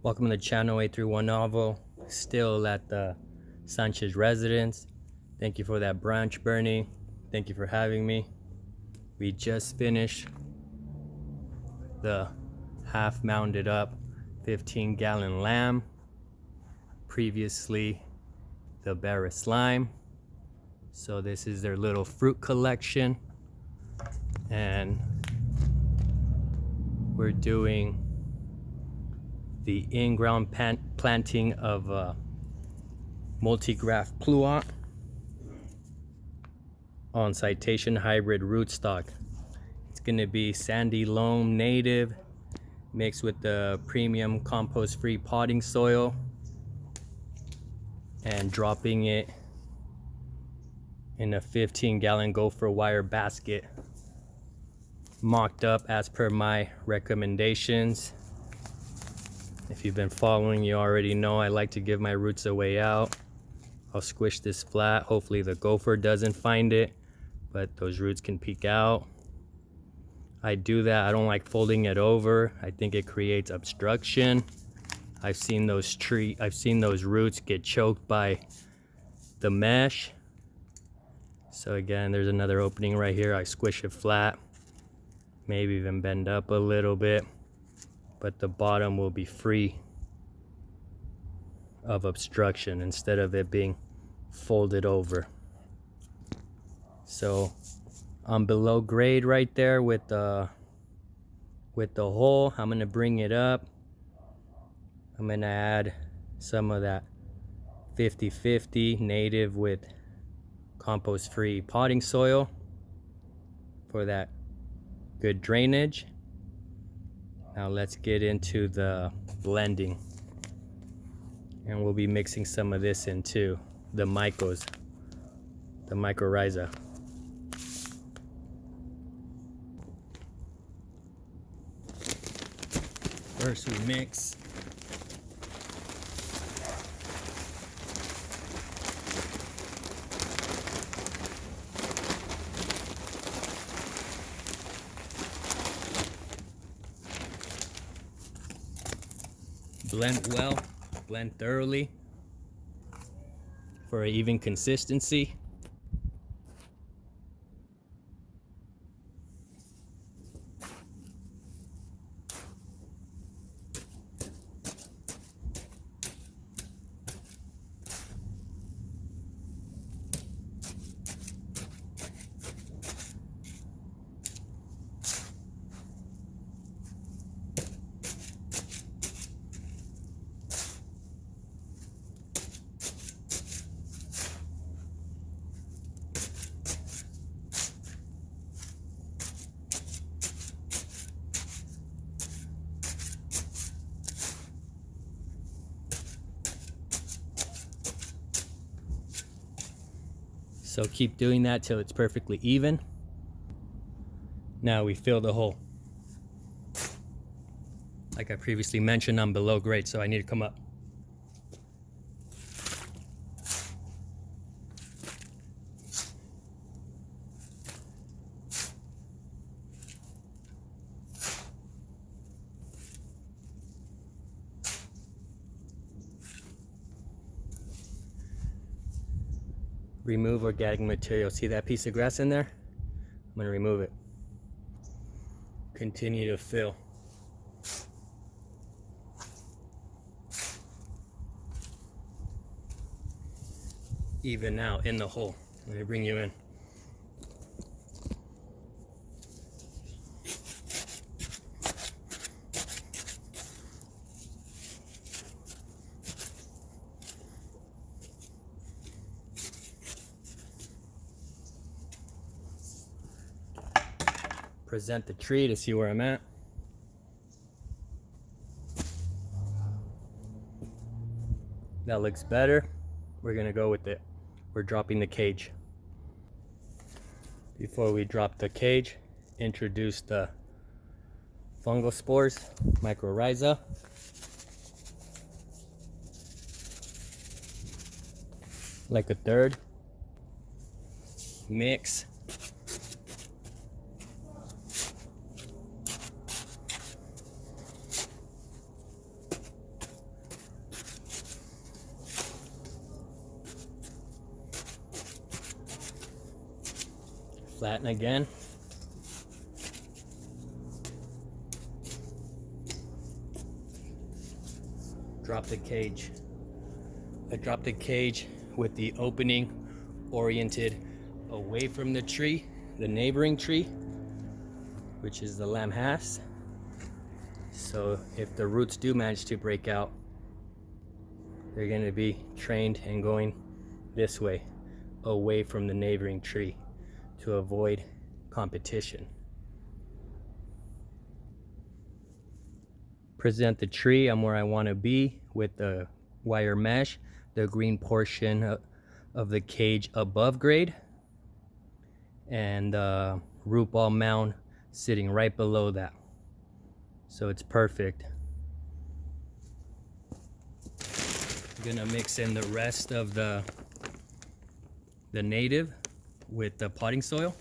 Welcome to the channel 831 Novel. Still at the Sanchez residence. Thank you for that branch, Bernie. Thank you for having me. We just finished the half mounded up 15-gallon lamb. Previously the Barra slime. So this is their little fruit collection, and we're doing the in-ground planting of Multi-Graft Pluot on Citation hybrid rootstock. It's going to be sandy loam native mixed with the premium compost-free potting soil, and dropping it in a 15-gallon gopher wire basket, mocked up as per my recommendations. If you've been following, you already know I like to give my roots a way out. I'll squish this flat. Hopefully the gopher doesn't find it, but those roots can peek out. I do that. I don't like folding it over. I think it creates obstruction. I've seen those roots get choked by the mesh. So again, there's another opening right here. I squish it flat, maybe even bend up a little bit, but the bottom will be free of obstruction instead of it being folded over. So I'm below grade right there with the hole. I'm gonna bring it up. I'm gonna add some of that 50-50 native with compost-free potting soil for that good drainage. Now let's get into the blending, and we'll be mixing some of this into the mycos, the mycorrhiza. First we mix blend well, blend thoroughly for an even consistency. So keep doing that till it's perfectly even. Now we fill the hole. Like I previously mentioned, I'm below grade, so I need to come up. Remove organic material. See that piece of grass in there? I'm going to remove it. Continue to fill. Even out in the hole. Let me bring you in. Present the tree to see where I'm at. That looks better. We're gonna go with it. We're dropping the cage. Before we drop the cage, introduce the fungal spores, mycorrhiza. Like a third. Mix. Flatten again. Drop the cage. I dropped the cage with the opening oriented away from the tree, the neighboring tree, which is the lamb has. So if the roots do manage to break out, they're going to be trained and going this way, away from the neighboring tree, to avoid competition. Present the tree on where I want to be with the wire mesh, the green portion of the cage above grade, and the root ball mound sitting right below that. So it's perfect. I'm gonna mix in the rest of the native with the potting soil.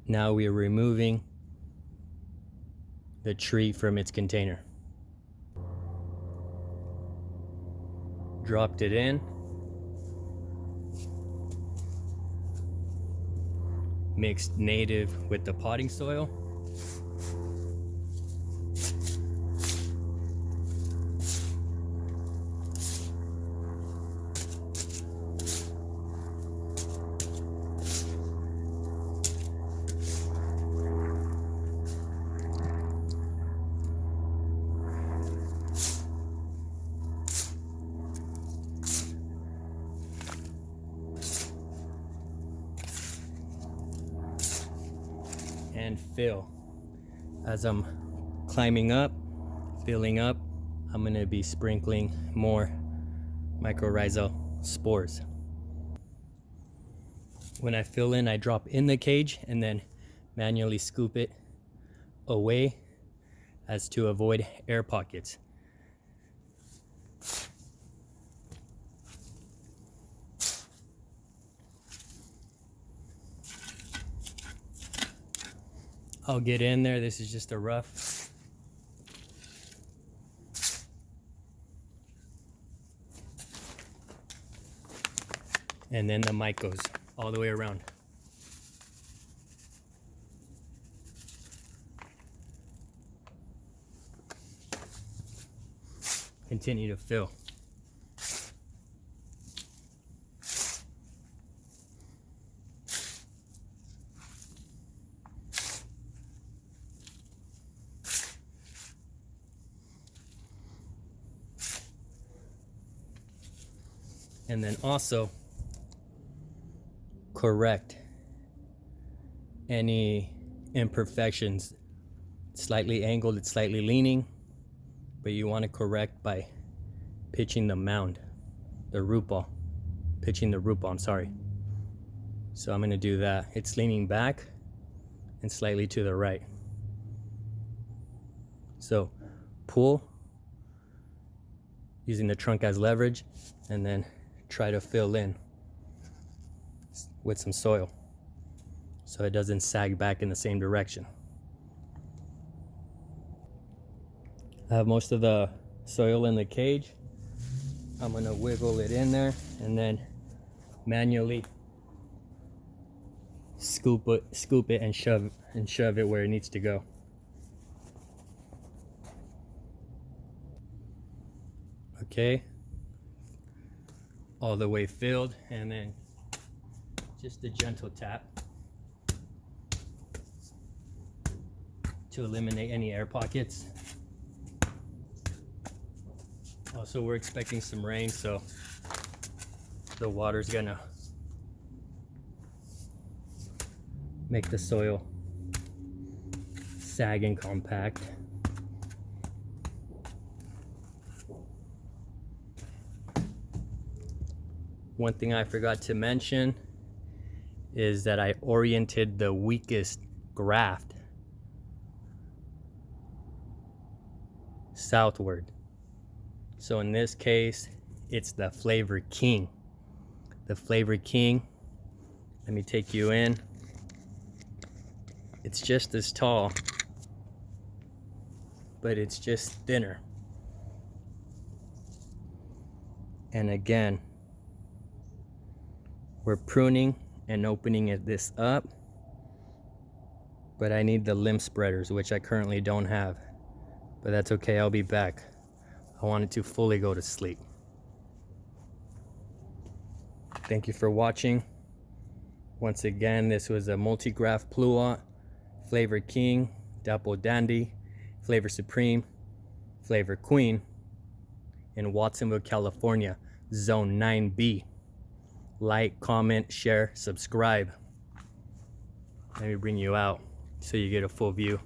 Now we are removing the tree from its container. Dropped it in. Mixed native with the potting soil. And fill. As I'm climbing up, filling up, I'm going to be sprinkling more mycorrhizal spores. When I fill in, I drop in the cage and then manually scoop it away as to avoid air pockets. I'll get in there. This is just a rough. And then the mic goes all the way around. Continue to fill. And then also correct any imperfections. It's slightly angled, it's slightly leaning, but you want to correct by pitching the mound, the root ball, pitching the root ball, I'm sorry. So I'm going to do that. It's leaning back and slightly to the right. So pull using the trunk as leverage, and then try to fill in with some soil so it doesn't sag back in the same direction. I have most of the soil in the cage. I'm gonna wiggle it in there and then manually scoop it and shove it where it needs to go. Okay, all the way filled, and then just a gentle tap to eliminate any air pockets. Also, we're expecting some rain, so the water's gonna make the soil sag and compact. One thing I forgot to mention is that I oriented the weakest graft southward. So in this case, it's the Flavor King. The Flavor King, let me take you in. It's just as tall but it's just thinner. And again, we're pruning and opening this up, but I need the limb spreaders, which I currently don't have, but that's okay, I'll be back. I want it to fully go to sleep. Thank you for watching. Once again, this was a Multi-Graft Pluot, Flavor King, Dapple Dandy, Flavor Supreme, Flavor Queen in Watsonville, California, Zone 9B. Like, comment, share, subscribe. Let me bring you out so you get a full view.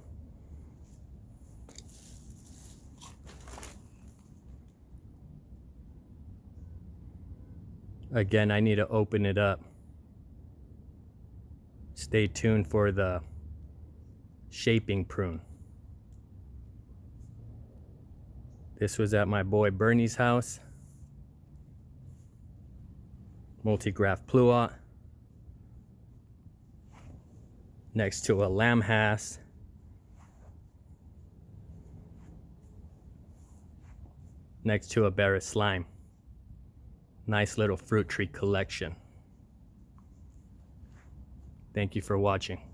Again, I need to open it up. Stay tuned for the shaping prune. This was at my boy Bernie's house. Multi-Graft Pluot. Next to a lamb has. Next to a Barrett slime. Nice little fruit tree collection. Thank you for watching.